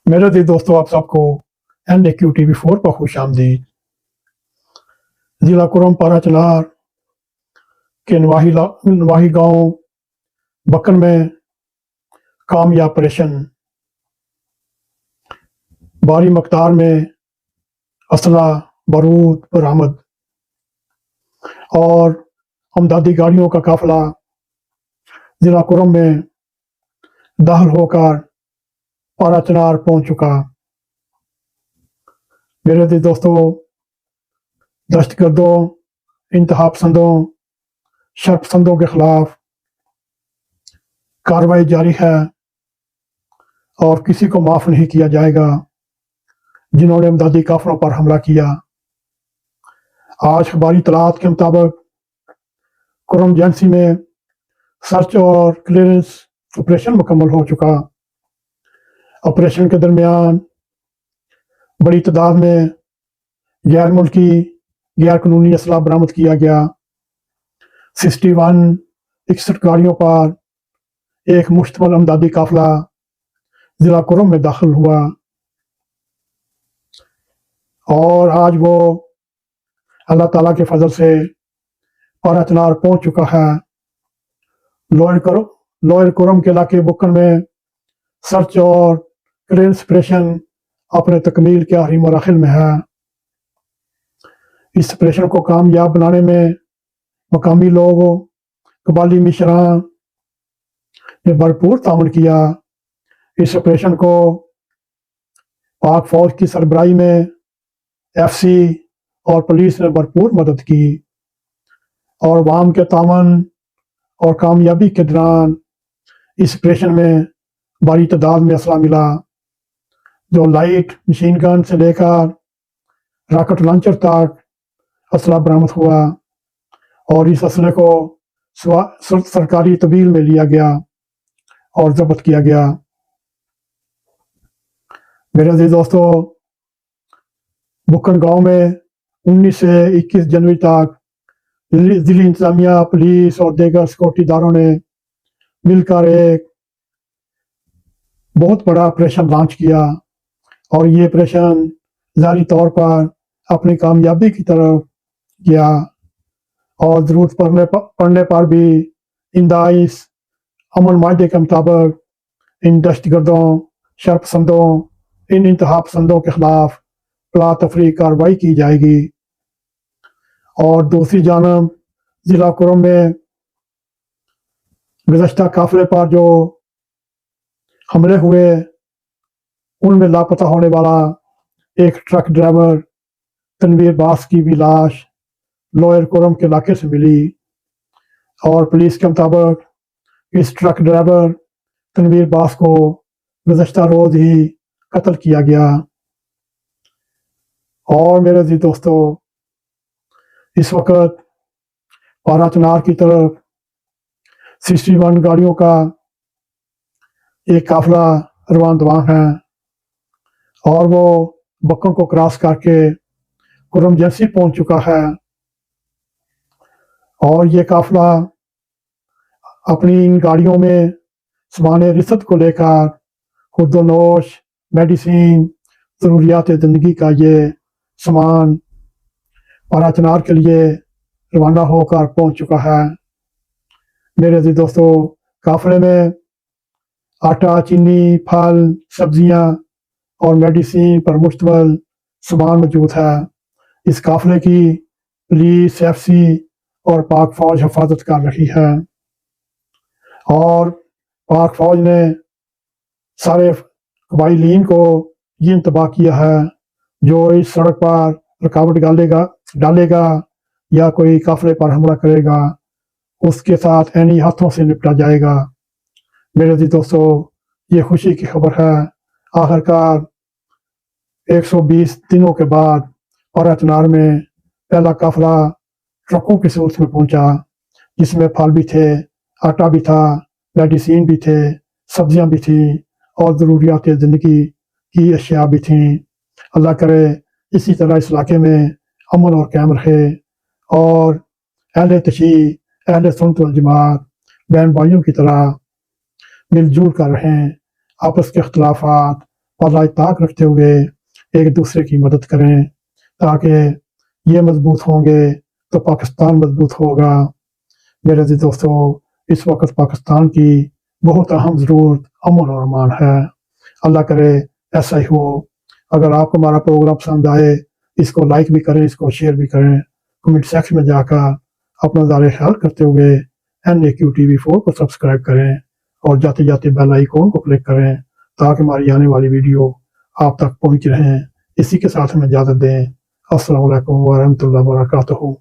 मेरे अजीज दोस्तों, आप सबको NAQTV4 पर खुश आमदीद। जिला कुरम पारा चनार के नवाही गांव बक्कन में कामयाब ऑपरेशन, भारी मकदार में असला बारूद बरामद और अमदादी गाड़ियों का काफिला जिला कुरम में दाखिल होकर पारा चनार पहुंच चुका। मेरे अजीज दोस्तों, दहशतगर्दों, इंतहा पसंदों, शर्पसंदों के खिलाफ कार्रवाई जारी है और किसी को माफ नहीं किया जाएगा जिन्होंने अमदादी काफिलों पर हमला किया। आज अखबारी इत्तलात के मुताबिक कुरम एजेंसी में सर्च और क्लियरेंस ऑपरेशन मुकम्मल हो चुका। ऑपरेशन के दरमियान बड़ी तादाद में गैर मुल्की गैर कानूनी असला बरामद किया गया। 61 गाड़ियों पर एक मुश्तमल अमदादी काफिला जिला कुरम में दाखिल हुआ और आज वो अल्लाह ताला के फजल से पारा चनार पहुंच चुका है। लोअर कुरम के इलाके बुक्कन में सर्च और क्लियरेंस ऑपरेशन अपने तकमील के आखिरी मराहिल में है। इस ऑपरेशन को कामयाब बनाने में मकामी लोगों, कबाली मिशरान ने भरपूर ताउन किया। इस ऑपरेशन को पाक फौज की सरबराही में FC और पुलिस ने भरपूर मदद की और अवाम के ताउन और कामयाबी के दौरान इस ऑपरेशन में बड़ी तादाद में असला मिला, जो लाइट मशीन गन से लेकर रॉकेट लॉन्चर तक असला बरामद हुआ और इस असले को सरकारी तवील में लिया गया और जब्त किया गया। मेरे अजीज दोस्तों, बुक्कन गांव में 19 से 21 जनवरी तक जिली इंतजामिया, पुलिस और दीगर सिक्योरिटी इदारों ने मिलकर एक बहुत बड़ा ऑपरेशन लॉन्च किया और ये ऑपरेशन जारी तौर पर अपनी कामयाबी की तरफ गया और ज़रूरत पड़ने पर भी इंदाइस अमन माहदे के मुताबिक इन दहशतगर्दों, शर्पसंदों, इन इंतहा पसंदों के खिलाफ पला तफरी कार्रवाई की जाएगी। और दूसरी जानब जिला कुरम में गुज़श्ता काफिले पर जो हमले हुए उनमें लापता होने वाला एक ट्रक ड्राइवर तनवीर बास की भी लाश लोअर कुरम के इलाके से मिली और पुलिस के मुताबिक इस ट्रक ड्राइवर तनवीर बास को गुज़श्ता रोज ही कत्ल किया गया। और मेरे अजीज दोस्तों, इस वक्त पारा चनार की तरफ 61 गाड़ियों का एक काफिला रवान दवा है और वो बक्कन को क्रॉस करके कुरम एजेंसी पहुंच चुका है और ये काफिला अपनी इन गाड़ियों में सामान रिसत को लेकर खुर्दोनोश, मेडिसिन, ज़रूरियात ज़िंदगी का ये सामान पारा चनार के लिए रवाना होकर पहुंच चुका है। मेरे अजीज दोस्तों, काफिले में आटा, चीनी, फल, सब्जियां और मेडिसिन पर मुश्तमिल सामान मौजूद है। इस काफिले की पुलिस, FC और पाक फौज हिफाजत कर रही है और पाक फौज ने सारे कबाइलीन को ये इंतबाह किया है जो इस सड़क पर रुकावट डालेगा या कोई काफिले पर हमला करेगा उसके साथ ऐनी हाथों से निपटा जाएगा। मेरे जी दोस्तों, ये खुशी की खबर है, आखिरकार 120 दिनों के बाद पारा चनार में पहला काफिला ट्रकों की सूरत में पहुंचा, जिसमें फल भी थे, आटा भी था, मेडिसिन भी थे, सब्जियां भी थी और ज़रूरियात ज़िंदगी की अशिया भी थी। अल्लाह करे इसी तरह इस इलाके में अमन और कायम रहे और अहले तशी, अहले सुन्नत वल जमात बहन भाइयों की तरह मिलजुल कर रहें, आपस के अख्तलाफात पाला ताक रखते हुए एक दूसरे की मदद करें, ताकि ये मजबूत होंगे तो पाकिस्तान मजबूत होगा। मेरे अज़ीज़ दोस्तों, इस वक्त पाकिस्तान की बहुत अहम ज़रूरत अमन और अमान है। अल्लाह करे ऐसा ही हो। अगर आपको हमारा प्रोग्राम पसंद आए, इसको लाइक भी करें, इसको शेयर भी करें। कमेंट सेक्शन में जाकर अपना ज़ारे ख्याल करते हुए NAQTV4 को सब्सक्राइब करें और जाते जाते बेल आइकॉन को क्लिक करें, ताकि हमारी आने वाली वीडियो आप तक पहुंच रहें। इसी के साथ हमें इजाज़त दें। अस्सलामु अलैकुम व रहमतुल्लाहि व बरकातहू।